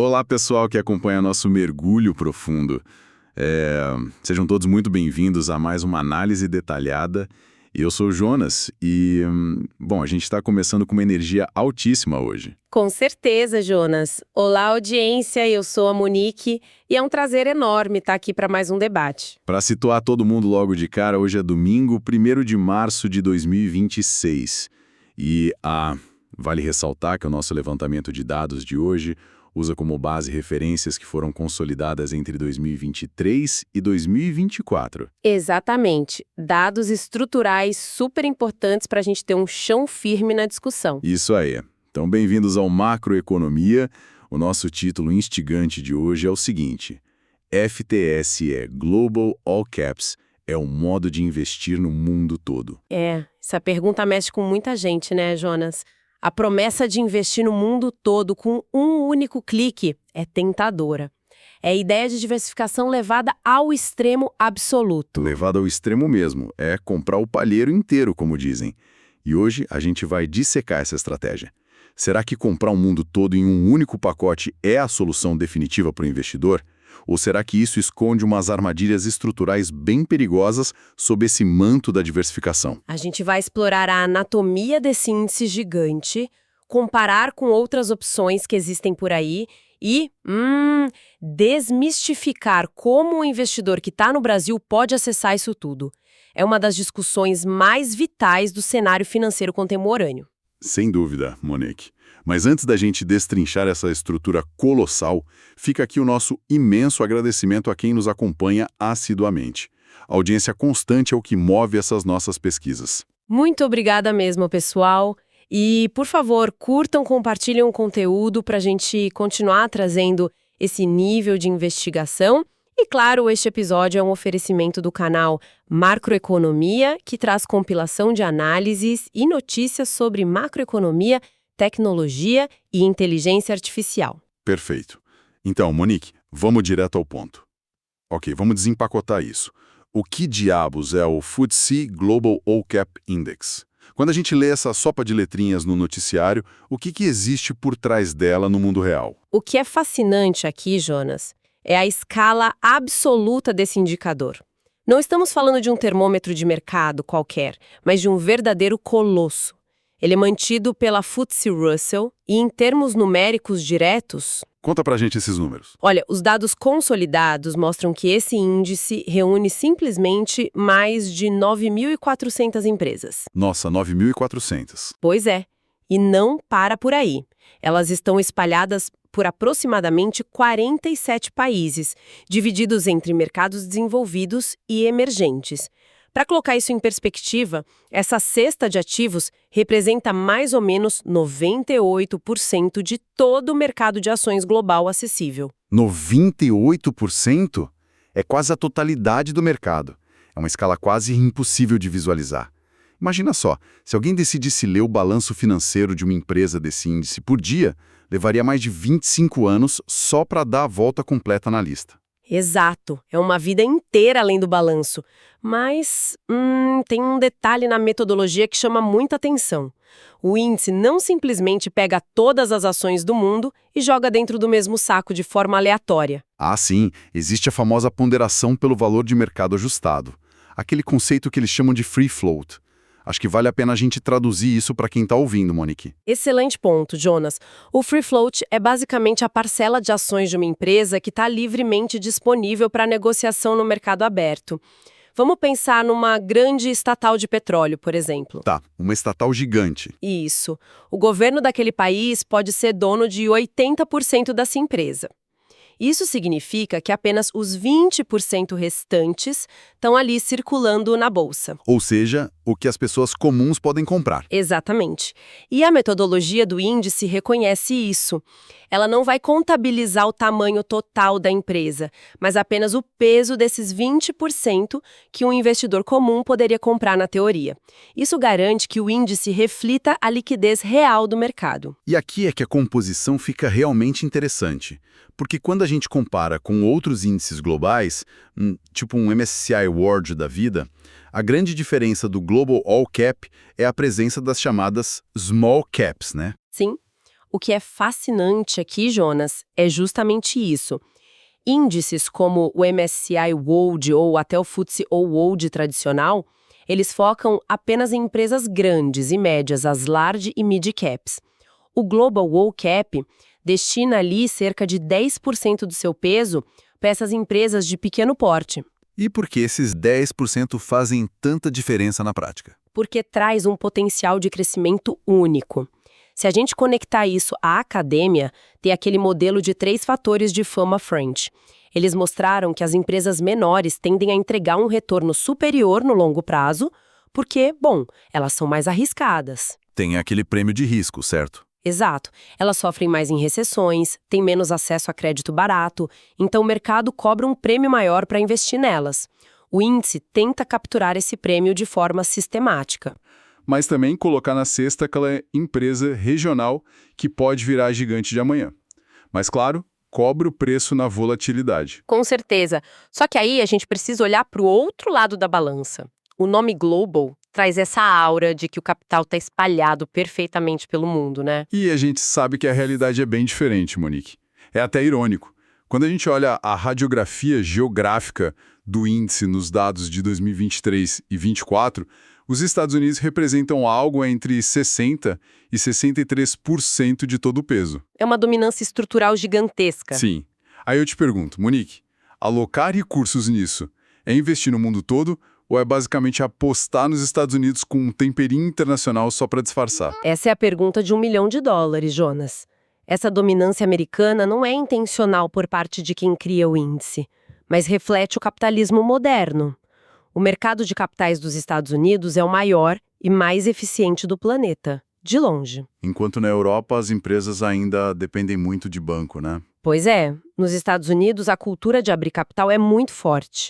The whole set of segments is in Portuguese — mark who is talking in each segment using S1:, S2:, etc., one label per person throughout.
S1: Olá, pessoal que acompanha nosso mergulho profundo. Sejam todos muito bem-vindos a mais uma análise detalhada. Eu sou o Jonas e, a gente está começando com uma energia altíssima hoje.
S2: Com certeza, Jonas. Olá, audiência, eu sou a Monique e é um prazer enorme estar aqui para mais um debate.
S1: Para situar todo mundo logo de cara, hoje é domingo, 1º de março de 2026. Vale ressaltar que o nosso levantamento de dados de hoje usa como base referências que foram consolidadas entre 2023 e 2024.
S2: Exatamente. Dados estruturais super importantes para a gente ter um chão firme na discussão.
S1: Isso aí. Então, bem-vindos ao Macroeconomia. O nosso título instigante de hoje é o seguinte: FTSE Global All Caps é um modo de investir no mundo todo.
S2: Essa pergunta mexe com muita gente, né, Jonas? A promessa de investir no mundo todo com um único clique é tentadora. É a ideia de diversificação levada ao extremo absoluto.
S1: Levada ao extremo mesmo, é comprar o palheiro inteiro, como dizem. E hoje a gente vai dissecar essa estratégia. Será que comprar o mundo todo em um único pacote é a solução definitiva para o investidor? Ou será que isso esconde umas armadilhas estruturais bem perigosas sob esse manto da diversificação?
S2: A gente vai explorar a anatomia desse índice gigante, comparar com outras opções que existem por aí e, desmistificar como o investidor que está no Brasil pode acessar isso tudo. É uma das discussões mais vitais do cenário financeiro contemporâneo.
S1: Sem dúvida, Monique. Mas antes da gente destrinchar essa estrutura colossal, fica aqui o nosso imenso agradecimento a quem nos acompanha assiduamente. A audiência constante é o que move essas nossas pesquisas.
S2: Muito obrigada mesmo, pessoal. E, por favor, curtam, compartilhem o conteúdo para a gente continuar trazendo esse nível de investigação. E, claro, este episódio é um oferecimento do canal Macroeconomia, que traz compilação de análises e notícias sobre macroeconomia, tecnologia e inteligência artificial.
S1: Perfeito. Então, Monique, vamos direto ao ponto. Ok, vamos desempacotar isso. O que diabos é o FTSE Global All Cap Index? Quando a gente lê essa sopa de letrinhas no noticiário, o que existe por trás dela no mundo real?
S2: O que é fascinante aqui, Jonas, é a escala absoluta desse indicador. Não estamos falando de um termômetro de mercado qualquer, mas de um verdadeiro colosso. Ele é mantido pela FTSE Russell e, em termos numéricos diretos...
S1: Conta pra gente esses números.
S2: Olha, os dados consolidados mostram que esse índice reúne simplesmente mais de 9.400 empresas.
S1: Nossa, 9.400.
S2: Pois é, e não para por aí. Elas estão espalhadas por aproximadamente 47 países, divididos entre mercados desenvolvidos e emergentes. Para colocar isso em perspectiva, essa cesta de ativos representa mais ou menos 98% de todo o mercado de ações global acessível.
S1: 98%? É quase a totalidade do mercado. É uma escala quase impossível de visualizar. Imagina só, se alguém decidisse ler o balanço financeiro de uma empresa desse índice por dia, levaria mais de 25 anos só para dar a volta completa na lista.
S2: Exato, é uma vida inteira além do balanço. Mas tem um detalhe na metodologia que chama muita atenção. O índice não simplesmente pega todas as ações do mundo e joga dentro do mesmo saco de forma aleatória.
S1: Ah, sim, existe a famosa ponderação pelo valor de mercado ajustado. Aquele conceito que eles chamam de free float. Acho que vale a pena a gente traduzir isso para quem está ouvindo, Monique.
S2: Excelente ponto, Jonas. O free float é basicamente a parcela de ações de uma empresa que está livremente disponível para negociação no mercado aberto. Vamos pensar numa grande estatal de petróleo, por exemplo.
S1: Tá, uma estatal gigante.
S2: Isso. O governo daquele país pode ser dono de 80% dessa empresa. Isso significa que apenas os 20% restantes estão ali circulando na bolsa.
S1: Ou seja, o que as pessoas comuns podem comprar.
S2: Exatamente. E a metodologia do índice reconhece isso. Ela não vai contabilizar o tamanho total da empresa, mas apenas o peso desses 20% que um investidor comum poderia comprar na teoria. Isso garante que o índice reflita a liquidez real do mercado.
S1: E aqui é que a composição fica realmente interessante. Porque quando a gente compara com outros índices globais, tipo um MSCI World da vida, a grande diferença do Global All Cap é a presença das chamadas Small Caps, né?
S2: Sim. O que é fascinante aqui, Jonas, é justamente isso. Índices como o MSCI World ou até o FTSE World tradicional, eles focam apenas em empresas grandes e médias, as large e mid caps. O Global Wall Cap destina ali cerca de 10% do seu peso para essas empresas de pequeno porte.
S1: E por que esses 10% fazem tanta diferença na prática?
S2: Porque traz um potencial de crescimento único. Se a gente conectar isso à academia, tem aquele modelo de 3 fatores de fama French. Eles mostraram que as empresas menores tendem a entregar um retorno superior no longo prazo, porque, bom, elas são mais arriscadas.
S1: Tem aquele prêmio de risco, certo?
S2: Exato. Elas sofrem mais em recessões, têm menos acesso a crédito barato, então o mercado cobra um prêmio maior para investir nelas. O índice tenta capturar esse prêmio de forma sistemática.
S3: Mas também colocar na cesta aquela empresa regional que pode virar gigante de amanhã. Mas, claro, cobra o preço na volatilidade.
S2: Com certeza. Só que aí a gente precisa olhar para o outro lado da balança. O nome Global traz essa aura de que o capital está espalhado perfeitamente pelo mundo, né?
S3: E a gente sabe que a realidade é bem diferente, Monique. É até irônico. Quando a gente olha a radiografia geográfica do índice nos dados de 2023 e 2024, os Estados Unidos representam algo entre 60% e 63% de todo o peso.
S2: É uma dominância estrutural gigantesca.
S3: Sim. Aí eu te pergunto, Monique, alocar recursos nisso é investir no mundo todo ou é basicamente apostar nos Estados Unidos com um temperinho internacional só para disfarçar?
S2: Essa é a pergunta de $1 milhão, Jonas. Essa dominância americana não é intencional por parte de quem cria o índice, mas reflete o capitalismo moderno. O mercado de capitais dos Estados Unidos é o maior e mais eficiente do planeta, de longe.
S1: Enquanto na Europa as empresas ainda dependem muito de banco, né?
S2: Pois é, nos Estados Unidos a cultura de abrir capital é muito forte.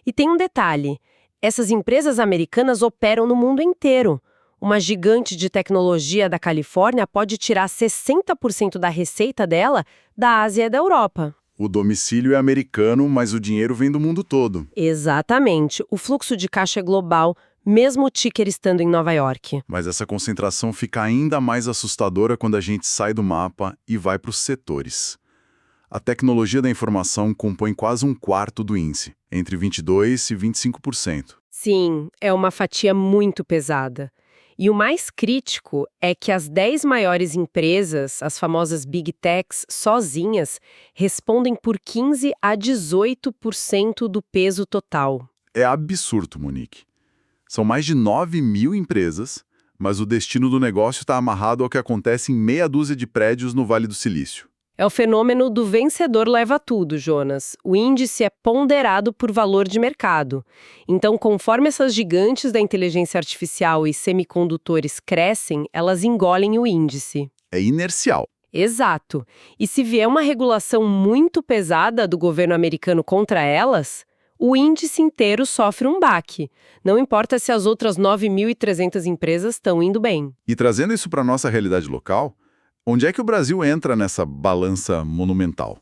S2: E tem um detalhe, essas empresas americanas operam no mundo inteiro. Uma gigante de tecnologia da Califórnia pode tirar 60% da receita dela da Ásia e da Europa.
S1: O domicílio é americano, mas o dinheiro vem do mundo todo.
S2: Exatamente. O fluxo de caixa é global, mesmo o ticker estando em Nova York.
S1: Mas essa concentração fica ainda mais assustadora quando a gente sai do mapa e vai para os setores. A tecnologia da informação compõe quase um quarto do índice, entre 22% e 25%.
S2: Sim, é uma fatia muito pesada. E o mais crítico é que as 10 maiores empresas, as famosas Big Techs, sozinhas, respondem por 15% a 18% do peso total.
S1: É absurdo, Monique. São mais de 9 mil empresas, mas o destino do negócio está amarrado ao que acontece em meia dúzia de prédios no Vale do Silício.
S2: É o fenômeno do vencedor leva tudo, Jonas. O índice é ponderado por valor de mercado. Então, conforme essas gigantes da inteligência artificial e semicondutores crescem, elas engolem o índice.
S1: É inercial.
S2: Exato. E se vier uma regulação muito pesada do governo americano contra elas, o índice inteiro sofre um baque. Não importa se as outras 9.300 empresas estão indo bem.
S1: E trazendo isso para a nossa realidade local, onde é que o Brasil entra nessa balança monumental?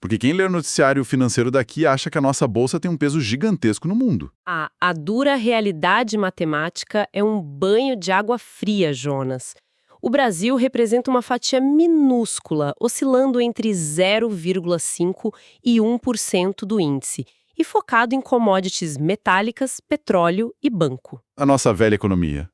S1: Porque quem lê o noticiário financeiro daqui acha que a nossa bolsa tem um peso gigantesco no mundo.
S2: A dura realidade matemática é um banho de água fria, Jonas. O Brasil representa uma fatia minúscula, oscilando entre 0,5% e 1% do índice, e focado em commodities metálicas, petróleo e banco.
S1: A nossa velha economia.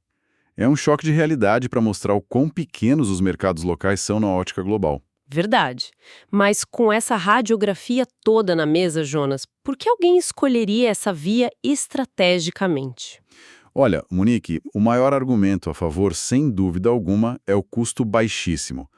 S1: É um choque de realidade para mostrar o quão pequenos os mercados locais são na ótica global.
S2: Verdade. Mas com essa radiografia toda na mesa, Jonas, por que alguém escolheria essa via estrategicamente?
S1: Olha, Monique, o maior argumento a favor, sem dúvida alguma, é o custo baixíssimo.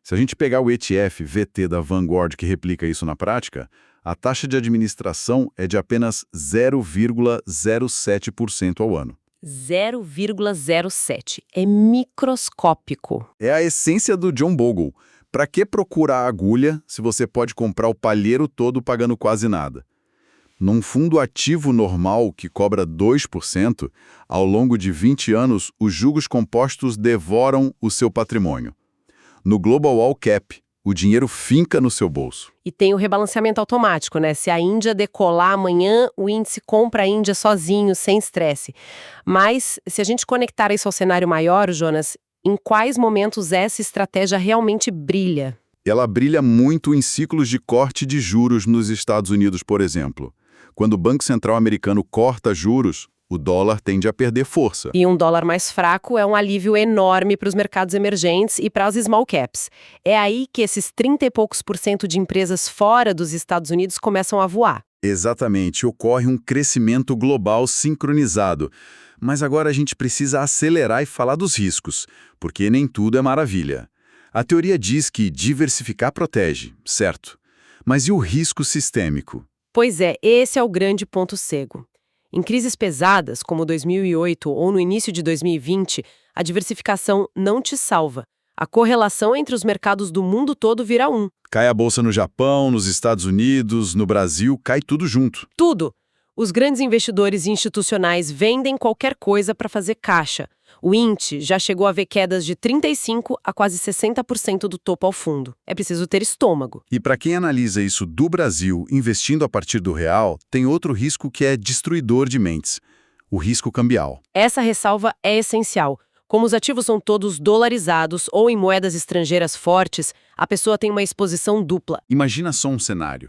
S1: Se a gente pegar o ETF VT da Vanguard que replica isso na prática, a taxa de administração é de apenas 0,07% ao ano.
S2: 0,07. É microscópico.
S1: É a essência do John Bogle. Para que procurar agulha se você pode comprar o palheiro todo pagando quase nada? Num fundo ativo normal que cobra 2%, ao longo de 20 anos, os juros compostos devoram o seu patrimônio. No Global All Cap, o dinheiro finca no seu bolso.
S2: E tem o rebalanceamento automático, né? Se a Índia decolar amanhã, o índice compra a Índia sozinho, sem estresse. Mas, se a gente conectar isso ao cenário maior, Jonas, Em quais momentos essa estratégia realmente brilha?
S1: Ela brilha muito em ciclos de corte de juros nos Estados Unidos, por exemplo. Quando o Banco Central americano corta juros, o dólar tende a perder força.
S2: E um dólar mais fraco é um alívio enorme para os mercados emergentes e para as small caps. É aí que esses 30 e poucos por cento de empresas fora dos Estados Unidos começam a voar.
S1: Exatamente, ocorre um crescimento global sincronizado. Mas agora a gente precisa acelerar e falar dos riscos, porque nem tudo é maravilha. A teoria diz que diversificar protege, certo? Mas e o risco sistêmico?
S2: Pois é, esse é o grande ponto cego. Em crises pesadas, como 2008 ou no início de 2020, a diversificação não te salva. A correlação entre os mercados do mundo todo vira 1.
S1: Cai a bolsa no Japão, nos Estados Unidos, no Brasil, cai tudo junto.
S2: Tudo! Os grandes investidores institucionais vendem qualquer coisa para fazer caixa. O índice já chegou a ver quedas de 35% a quase 60% do topo ao fundo. É preciso ter estômago.
S1: E para quem analisa isso do Brasil, investindo a partir do real, tem outro risco que é destruidor de mentes: o risco cambial.
S2: Essa ressalva é essencial. Como os ativos são todos dolarizados ou em moedas estrangeiras fortes, a pessoa tem uma exposição dupla.
S1: Imagina só um cenário.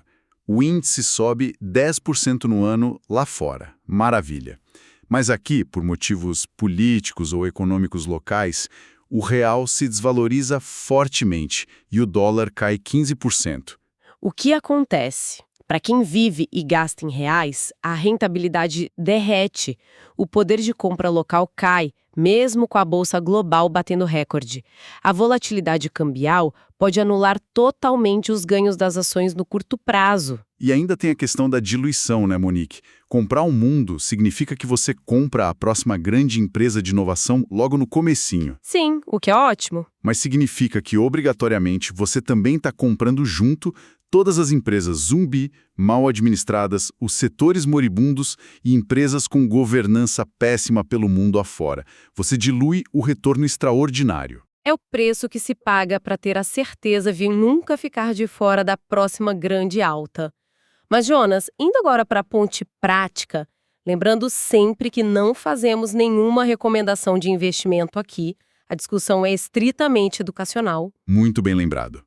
S1: O índice sobe 10% no ano lá fora. Maravilha. Mas aqui, por motivos políticos ou econômicos locais, o real se desvaloriza fortemente e o dólar cai 15%.
S2: O que acontece? Para quem vive e gasta em reais, a rentabilidade derrete. O poder de compra local cai, mesmo com a bolsa global batendo recorde. A volatilidade cambial pode anular totalmente os ganhos das ações no curto prazo.
S1: E ainda tem a questão da diluição, né, Monique? Comprar um mundo significa que você compra a próxima grande empresa de inovação logo no comecinho.
S2: Sim, o que é ótimo.
S1: Mas significa que, obrigatoriamente, você também está comprando junto todas as empresas zumbi, mal administradas, os setores moribundos e empresas com governança péssima pelo mundo afora. Você dilui o retorno extraordinário.
S2: É o preço que se paga para ter a certeza de nunca ficar de fora da próxima grande alta. Mas, Jonas, indo agora para a ponte prática, lembrando sempre que não fazemos nenhuma recomendação de investimento aqui, a discussão é estritamente educacional.
S1: Muito bem lembrado.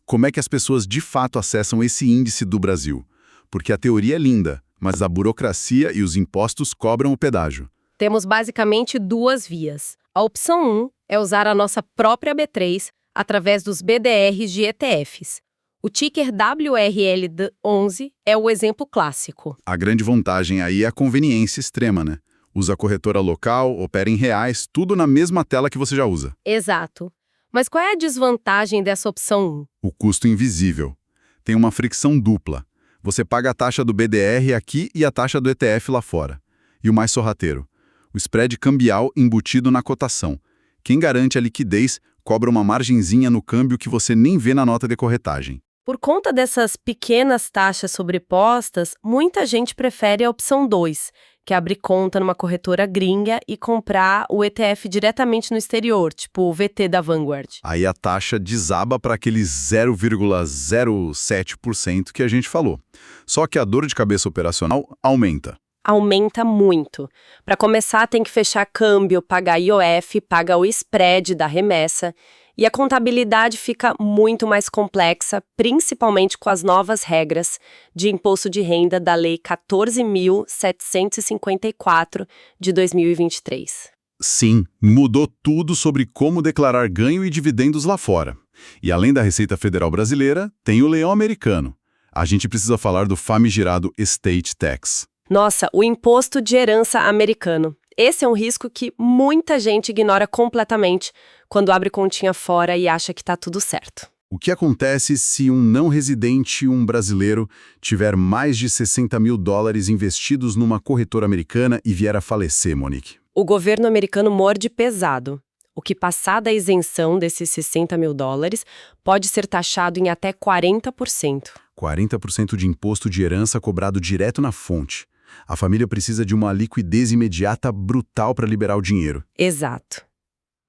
S1: Como é que as pessoas de fato acessam esse índice do Brasil? Porque a teoria é linda, mas a burocracia e os impostos cobram o pedágio.
S2: Temos basicamente duas vias. A opção 1 é usar a nossa própria B3 através dos BDRs de ETFs. O ticker WRL11 é o exemplo clássico.
S1: A grande vantagem aí é a conveniência extrema, né? Usa a corretora local, opera em reais, tudo na mesma tela que você já usa.
S2: Exato. Mas qual é a desvantagem dessa opção 1?
S1: O custo invisível. Tem uma fricção dupla. Você paga a taxa do BDR aqui e a taxa do ETF lá fora. E o mais sorrateiro: o spread cambial embutido na cotação. Quem garante a liquidez cobra uma margenzinha no câmbio que você nem vê na nota de corretagem.
S2: Por conta dessas pequenas taxas sobrepostas, muita gente prefere a opção 2, que é abrir conta numa corretora gringa e comprar o ETF diretamente no exterior, tipo o VT da Vanguard.
S1: Aí a taxa desaba para aqueles 0,07% que a gente falou. Só que a dor de cabeça operacional aumenta.
S2: Aumenta muito. Para começar, tem que fechar câmbio, pagar IOF, pagar o spread da remessa. E a contabilidade fica muito mais complexa, principalmente com as novas regras de imposto de renda da Lei 14.754 de 2023.
S1: Sim, mudou tudo sobre como declarar ganho e dividendos lá fora. E além da Receita Federal brasileira, tem o leão americano. A gente precisa falar do famigerado Estate Tax.
S2: Nossa, o imposto de herança americano. Esse é um risco que muita gente ignora completamente quando abre continha fora e acha que está tudo certo.
S1: O que acontece se um não residente, um brasileiro, tiver mais de 60 mil dólares investidos numa corretora americana e vier a falecer, Monique?
S2: O governo americano morde pesado. O que passar da isenção desses 60 mil dólares pode ser taxado em até 40%.
S1: 40% de imposto de herança cobrado direto na fonte. A família precisa de uma liquidez imediata brutal para liberar o dinheiro.
S2: Exato.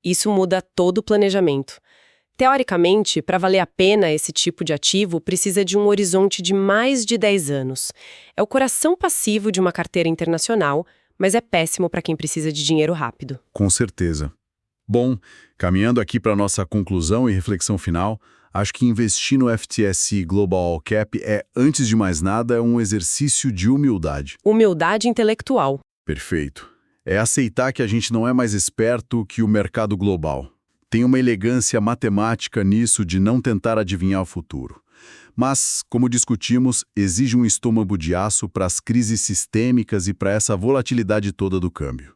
S2: Isso muda todo o planejamento. Teoricamente, para valer a pena esse tipo de ativo, precisa de um horizonte de mais de 10 anos. É o coração passivo de uma carteira internacional, mas é péssimo para quem precisa de dinheiro rápido.
S1: Com certeza. Bom, caminhando aqui para nossa conclusão e reflexão final, acho que investir no FTSE Global All Cap é, antes de mais nada, um exercício de humildade.
S2: Humildade intelectual.
S1: Perfeito. É aceitar que a gente não é mais esperto que o mercado global. Tem uma elegância matemática nisso de não tentar adivinhar o futuro. Mas, como discutimos, exige um estômago de aço para as crises sistêmicas e para essa volatilidade toda do câmbio.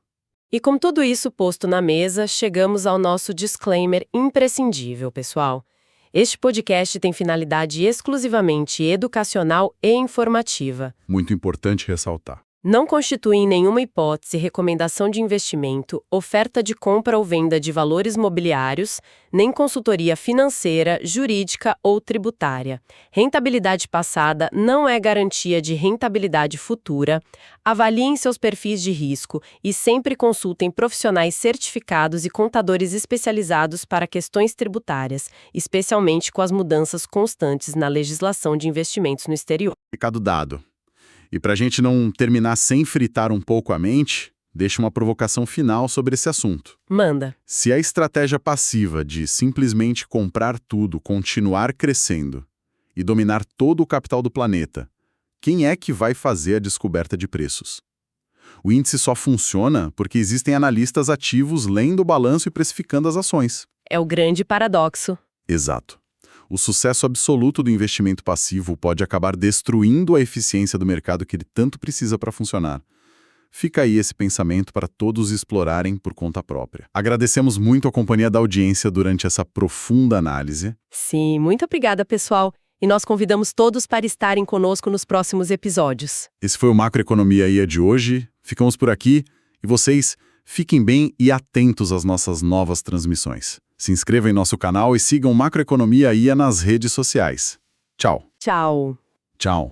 S2: E com tudo isso posto na mesa, chegamos ao nosso disclaimer imprescindível, pessoal. Este podcast tem finalidade exclusivamente educacional e informativa.
S1: Muito importante ressaltar.
S2: Não constitui em nenhuma hipótese recomendação de investimento, oferta de compra ou venda de valores mobiliários, nem consultoria financeira, jurídica ou tributária. Rentabilidade passada não é garantia de rentabilidade futura. Avaliem seus perfis de risco e sempre consultem profissionais certificados e contadores especializados para questões tributárias, especialmente com as mudanças constantes na legislação de investimentos no exterior.
S1: Recado dado. E para a gente não terminar sem fritar um pouco a mente, deixa uma provocação final sobre esse assunto.
S2: Manda.
S1: Se a estratégia passiva de simplesmente comprar tudo, continuar crescendo e dominar todo o capital do planeta, quem é que vai fazer a descoberta de preços? O índice só funciona porque existem analistas ativos lendo o balanço e precificando as ações.
S2: É o grande paradoxo.
S1: Exato. O sucesso absoluto do investimento passivo pode acabar destruindo a eficiência do mercado que ele tanto precisa para funcionar. Fica aí esse pensamento para todos explorarem por conta própria. Agradecemos muito a companhia da audiência durante essa profunda análise.
S2: Sim, muito obrigada, pessoal. E nós convidamos todos para estarem conosco nos próximos episódios.
S1: Esse foi o Macroeconomia IA de hoje. Ficamos por aqui e vocês fiquem bem e atentos às nossas novas transmissões. Se inscrevam em nosso canal e sigam Macroeconomia IA nas redes sociais. Tchau.
S2: Tchau.
S1: Tchau.